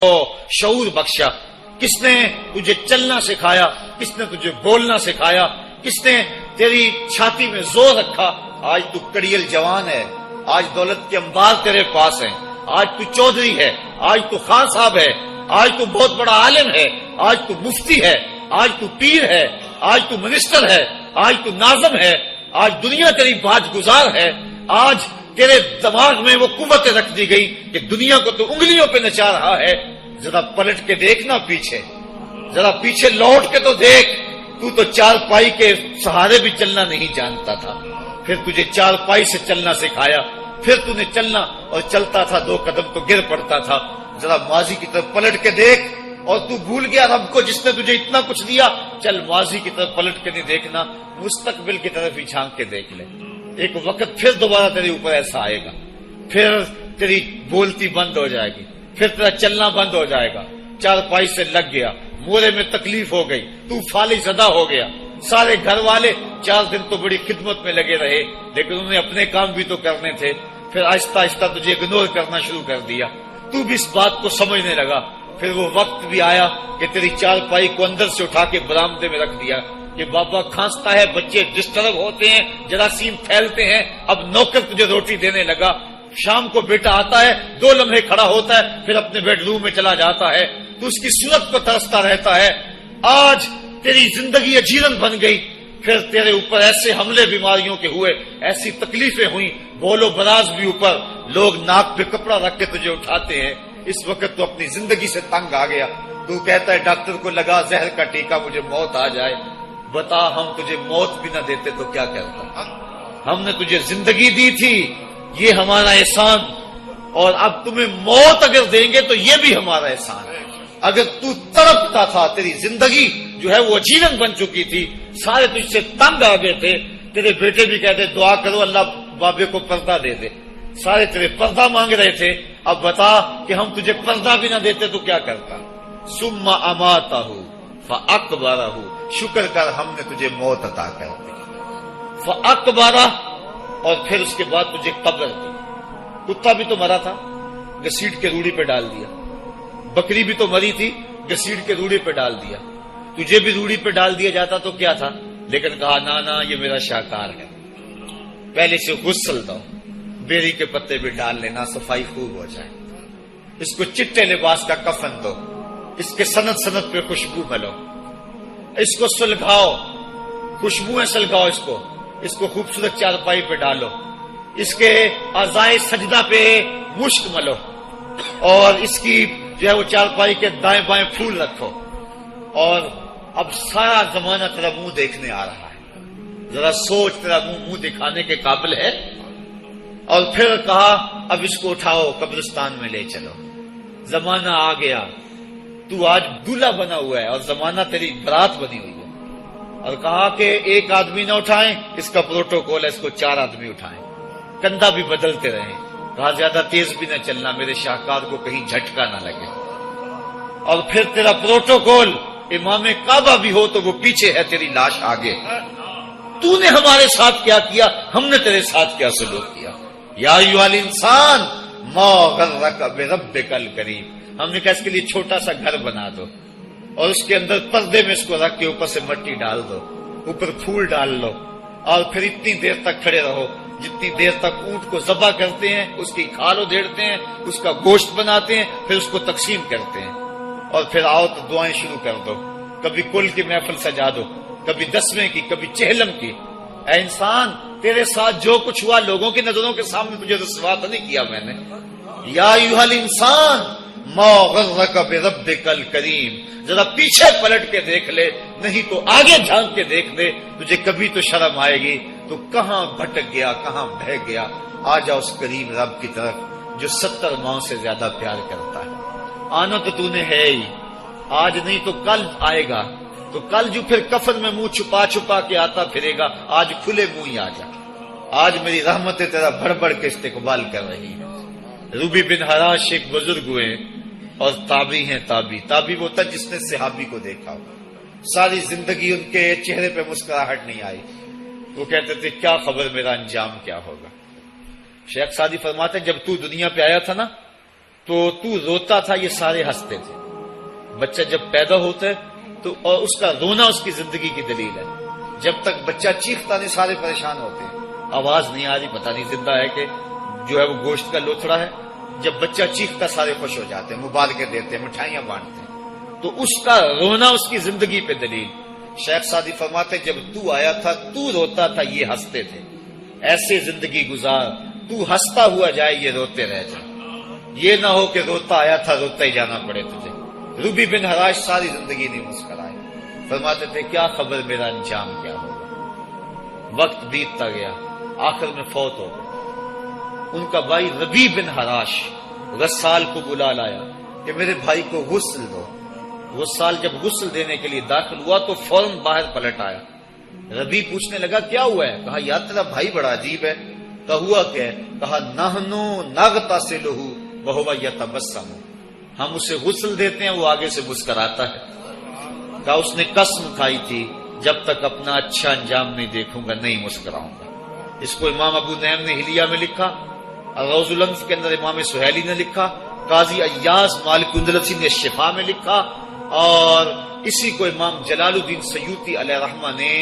شعور بخشا؟ کس نے تجھے چلنا سکھایا؟ کس نے تجھے بولنا سکھایا؟ کس نے تیری چھاتی میں زور رکھا؟ آج تو کڑیل جوان ہے، آج دولت کے انبار تیرے پاس ہیں، آج تو چودھری ہے، آج تو خان صاحب ہے، آج تو بہت بڑا عالم ہے، آج تو مفتی ہے، آج تو پیر ہے، آج تو منسٹر ہے، آج تو ناظم ہے، آج دنیا تیری باج گزار ہے، آج تیرے دماغ میں وہ قوتیں رکھ دی گئی کہ دنیا کو تو انگلیوں پہ نچا رہا ہے۔ ذرا پلٹ کے دیکھنا پیچھے، ذرا پیچھے لوٹ کے تو دیکھ، تو چار پائی کے سہارے بھی چلنا نہیں جانتا تھا، پھر تجھے چار پائی سے چلنا سکھایا، پھر تو نے چلنا اور چلتا تھا، دو قدم تو گر پڑتا تھا۔ ذرا ماضی کی طرف پلٹ کے دیکھ، اور تو بھول گیا رب کو جس نے تجھے اتنا کچھ دیا۔ چل ماضی کی طرف پلٹ کے نہیں دیکھنا، مستقبل کی طرف ہی جھانک کے دیکھ لے۔ ایک وقت پھر دوبارہ تیرے اوپر ایسا آئے گا، پھر تیری بولتی بند ہو جائے گی، پھر تیرا چلنا بند ہو جائے گا۔ چار پائی سے لگ گیا، مورے میں تکلیف ہو گئی، تو فالج زدہ ہو گیا۔ سارے گھر والے 4 دن تو بڑی خدمت میں لگے رہے، لیکن انہوں نے اپنے کام بھی تو کرنے تھے۔ پھر آہستہ آہستہ تجھے اگنور کرنا شروع کر دیا، تو بھی اس بات کو سمجھنے لگا۔ پھر وہ وقت بھی آیا کہ تیری چار پائی کو اندر سے اٹھا کے برآمدے میں رکھ دیا کہ بابا کھانستا ہے، بچے ڈسٹرب ہوتے ہیں، جراثیم پھیلتے ہیں۔ اب نوکر تجھے روٹی دینے لگا۔ شام کو بیٹا آتا ہے، 2 لمحے کھڑا ہوتا ہے، پھر اپنے بیڈ روم میں چلا جاتا ہے، تو اس کی صورت کو ترستا رہتا ہے۔ آج تیری زندگی اجیرن بن گئی، پھر تیرے اوپر ایسے حملے بیماریوں کے ہوئے، ایسی تکلیفیں ہوئیں، بول و براز بھی اوپر، لوگ ناک پہ کپڑا رکھ کے تجھے اٹھاتے ہیں۔ اس وقت تو اپنی زندگی سے تنگ آ گیا، تو کہتا ہے ڈاکٹر کو لگا زہر کا ٹیکہ، مجھے موت آ جائے۔ بتا ہم تجھے موت بھی نہ دیتے تو کیا کرتا؟ ہم نے تجھے زندگی دی تھی، یہ ہمارا احسان، اور اب تمہیں موت اگر دیں گے تو یہ بھی ہمارا احسان ہے۔ اگر تو تڑپتا تھا، تیری زندگی جو ہے وہ اجیرن بن چکی تھی، سارے تجھ سے تنگ آ گئے تھے، تیرے بیٹے بھی کہتے دعا کرو اللہ بابے کو پردہ دے دے، سارے تیرے پردہ مانگ رہے تھے، اب بتا کہ ہم تجھے پردہ بھی نہ دیتے تو کیا کرتا؟ ثم اماتہ فاقبرہ، شکر کر ہم نے تجھے موت عطا کر دی، فاقبرہ، اور پھر اس کے بعد تجھے قبر دی۔ کتا بھی تو مرا تھا، گھسیٹ کے روڑی پہ ڈال دیا، بکری بھی تو مری تھی، گھسیٹ کے روڑی پہ ڈال دیا، تجھے بھی روڑی پہ ڈال دیا جاتا تو کیا تھا؟ لیکن کہا نا یہ میرا شاہکار ہے، پہلے سے غسل دو، بیری کے پتے بھی ڈال لینا، صفائی خوب ہو جائے، اس کو چٹے لباس کا کفن دو، اس کے سند سند پہ خوشبو ملو، اس کو سلگاؤ، خوشبوئیں سلگاؤ، اس کو خوبصورت چارپائی پہ ڈالو، اس کے اعضائے سجدہ پہ مشک ملو، اور اس کی جو ہے وہ چارپائی کے دائیں بائیں پھول رکھو، اور اب سارا زمانہ تیرا منہ دیکھنے آ رہا ہے، ذرا سوچ تیرا منہ دکھانے کے قابل ہے؟ اور پھر کہا اب اس کو اٹھاؤ قبرستان میں لے چلو، زمانہ آ گیا، تو آج دولہا بنا ہوا ہے اور زمانہ تیری برات بنی ہوئی ہے۔ اور کہا کہ ایک آدمی نہ اٹھائیں، اس کا پروٹوکول ہے، اس کو 4 آدمی اٹھائیں، کندھا بھی بدلتے رہیں، کہا زیادہ تیز بھی نہ چلنا، میرے شاہکار کو کہیں جھٹکا نہ لگے۔ اور پھر تیرا پروٹوکول، امام کعبہ بھی ہو تو وہ پیچھے ہے، تیری لاش آگے۔ تو نے ہمارے ساتھ کیا کیا، ہم نے تیرے ساتھ کیا سلوک کیا؟ یا ایھا الانسان ما غرک بربک الکریم، ہم نے کہا اس کے لیے چھوٹا سا گھر بنا دو، اور اس کے اندر پردے میں اس کو رکھ کے اوپر سے مٹی ڈال دو، اوپر پھول ڈال لو، اور پھر اتنی دیر تک کھڑے رہو جتنی دیر تک اونٹ کو ذبح کرتے ہیں، اس کی کھال ادھیڑتے ہیں، اس کا گوشت بناتے ہیں، پھر اس کو تقسیم کرتے ہیں، اور پھر آؤ تو دعائیں شروع کر دو، کبھی کل کی محفل سجا دو، کبھی 10ویں کی، کبھی چہلم کی۔ اے انسان، تیرے ساتھ جو کچھ ہوا لوگوں کی نظروں کے سامنے تجھے رسوا تو نہیں کیا میں نے؟ یا ایھا الانسان ما غرک بربک الکریم، ذرا پیچھے پلٹ کے دیکھ لے، نہیں تو آگے جھانک کے دیکھ لے، تجھے کبھی تو شرم آئے گی، تو کہاں بھٹک گیا، کہاں بہہ گیا۔ آ جا اس کریم رب کی طرف جو 70 ماں سے زیادہ پیار کرتا ہے۔ آنا تو نے ہے ہی، آج نہیں تو کل آئے گا، تو کل جو پھر کفن میں منہ چھپا چھپا کے آتا پھرے گا، آج کھلے منہ ہی آ جا۔ آج میری رحمتیں تیرا بڑھ بڑھ کے استقبال کر رہی ہیں۔ روبی بن حراش ایک بزرگ ہوئے اور تابعی ہیں، تابعی وہ تھا جس نے صحابی کو دیکھا ہو، ساری زندگی ان کے چہرے پہ مسکراہٹ نہیں آئی، وہ کہتے تھے کیا خبر میرا انجام کیا ہوگا۔ شیخ سعدی فرماتے ہیں جب تو دنیا پہ آیا تھا نا، تو روتا تھا، یہ سارے ہنستے تھے. بچہ جب پیدا ہوتا ہے تو اور اس کا رونا اس کی زندگی کی دلیل ہے. جب تک بچہ چیختا نہیں سارے پریشان ہوتے ہیں، آواز نہیں آ رہی، پتہ نہیں زندہ ہے کہ جو ہے وہ گوشت کا لوتھڑا ہے. جب بچہ چیختا سارے خوش ہو جاتے ہیں، مبارکیں دیتے ہیں، مٹھائیاں بانٹتے ہیں. تو اس کا رونا اس کی زندگی پہ دلیل. شیخ سعدی فرماتے جب تو آیا تھا تو روتا تھا، یہ ہنستے تھے. ایسے زندگی گزار تو ہنستا ہوا جائے، یہ روتے رہ جائے. یہ نہ ہو کہ روتا آیا تھا روتا ہی جانا پڑے تجھے. ربی بن حراش ساری زندگی نہیں مسکرائے. فرماتے تھے کیا خبر میرا انجام کیا ہوگا. وقت بیتتا گیا، آخر میں فوت ہو گئے. ان کا بھائی ربی بن حراش غسال کو بلا لایا کہ میرے بھائی کو غسل دو. غسال جب غسل دینے کے لیے داخل ہوا تو فوراً باہر پلٹ آیا. ربی پوچھنے لگا کیا ہوا ہے. کہا یار تیرا بھائی بڑا عجیب ہے. کہا ہوا کیا ہے. کہا نحنو نغتسلہ وہو یتبسم، ہم اسے غسل دیتے ہیں وہ آگے سے مسکراتا ہے. کہا اس نے قسم کھائی تھی جب تک اپنا اچھا انجام نہیں دیکھوں گا نہیں مسکراؤں گا. اس کو امام ابو نعیم نے حلیہ میں لکھا، روز الانف کے اندر امام سہیلی نے لکھا، قاضی ایاز مالک اندلسی نے شفا میں لکھا، اور اسی کو امام جلال الدین سیوطی علیہ رحمہ نے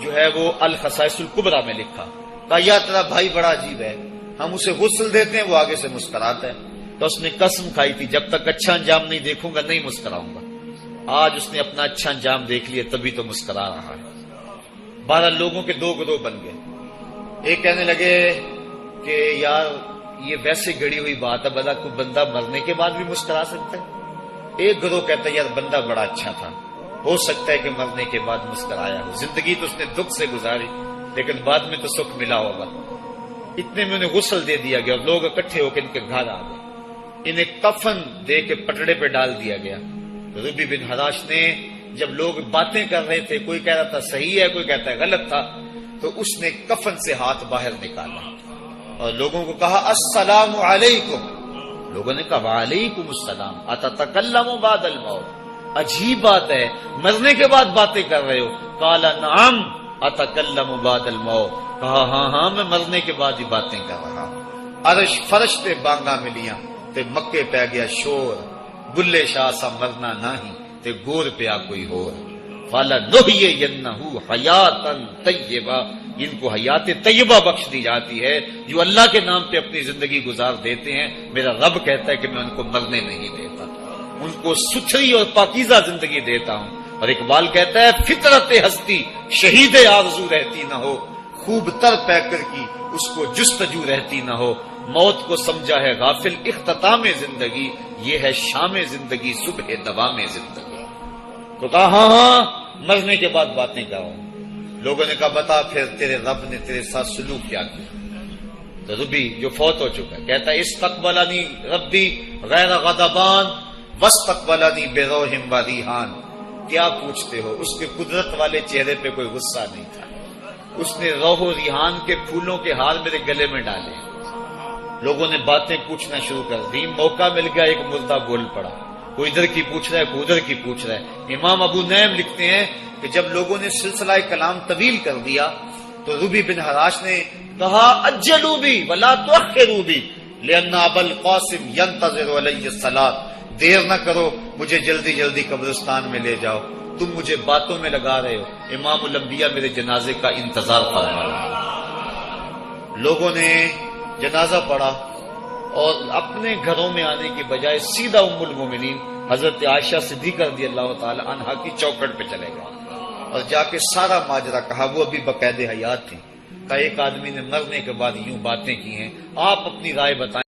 جو ہے وہ الخصائص الکبریٰ میں لکھا. کہا یا تیرا بھائی بڑا عجیب ہے، ہم اسے غسل دیتے ہیں وہ آگے سے مسکراتا ہے. تو اس نے قسم کھائی تھی جب تک اچھا انجام نہیں دیکھوں گا نہیں مسکراؤں گا. آج اس نے اپنا اچھا انجام دیکھ لیا تبھی تو مسکرا رہا ہے. 12 لوگوں کے 2 گروہ بن گئے. ایک کہنے لگے کہ یار یہ ویسے گڑی ہوئی بات ہے، بلا کوئی بندہ مرنے کے بعد بھی مسکرا سکتا ہے. ایک گروہ کہتا ہے یار بندہ بڑا اچھا تھا، ہو سکتا ہے کہ مرنے کے بعد مسکرایا ہو. زندگی تو اس نے دکھ سے گزاری لیکن بعد میں تو سکھ ملا ہوگا. اتنے میں انہیں غسل دے دیا گیا اور لوگ اکٹھے ہو کے ان کے گھر آ گئے. انہیں کفن دے کے پٹڑے پہ ڈال دیا گیا. ربی بن حراش نے جب لوگ باتیں کر رہے تھے، کوئی کہہ رہا تھا صحیح ہے، کوئی کہتا ہے غلط تھا، تو اس نے کفن سے ہاتھ باہر نکالا اور لوگوں کو کہا السلام علیکم. لوگوں نے کہا وعلیکم السلام اتتکلم بعد الموت. عجیب بات ہے، مرنے کے بعد باتیں کر رہے ہو. قال نعم اتکلم بعد الموت. کہا ہاں میں مرنے کے بعد ہی باتیں کر رہا ہوں. عرش فرش تے بانگا ملیاں تے مکے پہ گیا شور، بلے شاہ سا مرنا نہیں تے گور پیا کوئی ہور. فَلَنُحْيِيَنَّهُ حَيَاتًا طَيِّبَةً، ان کو حیات طیبہ بخش دی جاتی ہے جو اللہ کے نام پہ اپنی زندگی گزار دیتے ہیں. میرا رب کہتا ہے کہ میں ان کو مرنے نہیں دیتا، ان کو ستھری اور پاکیزہ زندگی دیتا ہوں. اور اقبال کہتا ہے فطرت ہستی شہید آرزو رہتی نہ ہو، خوب تر پیکر کی اس کو جستجو رہتی نہ ہو. موت کو سمجھا ہے غافل اختتام زندگی، یہ ہے شام زندگی صبح دوام زندگی. تو کہا ہاں مرنے کے بعد باتیں کروں. لوگوں نے کہا بتا پھر تیرے رب نے تیرے ساتھ سلوک کیا کیا. تو ربی جو فوت ہو چکا کہتا ہے استقبلنی ربی غیر غضبان واستقبلنی بروح و ریحان. کیا پوچھتے ہو، اس کے قدرت والے چہرے پہ کوئی غصہ نہیں تھا. اس نے روح و ریحان کے پھولوں کے ہار میرے گلے میں ڈالے. لوگوں نے باتیں پوچھنا شروع کر دی. موقع مل گیا ایک مردہ بول پڑا، کوئی ادھر کی پوچھ رہا ہے کوئی ادھر کی پوچھ رہا ہے. امام ابو نعیم لکھتے ہیں کہ جب لوگوں نے سلسلہ کلام طویل کر دیا تو ربی بن حراش نے کہا اجلوا بی ولا تؤخروا بی لان ابا القاسم ينتظر علی الصلاۃ. دیر نہ کرو، مجھے جلدی جلدی قبرستان میں لے جاؤ، تم مجھے باتوں میں لگا رہے ہو. امام الانبیاء میرے جنازے کا انتظار فرما رہے. لوگوں نے جنازہ پڑھا اور اپنے گھروں میں آنے کی بجائے سیدھا ام المومنین حضرت عائشہ صدیقہ رضی اللہ تعالی عنہا کی چوکھٹ پہ چلے گئے اور جا کے سارا ماجرا کہا. وہ ابھی باقاعدہ حیات تھی. کہ ایک آدمی نے مرنے کے بعد یوں باتیں کی ہیں، آپ اپنی رائے بتائیں.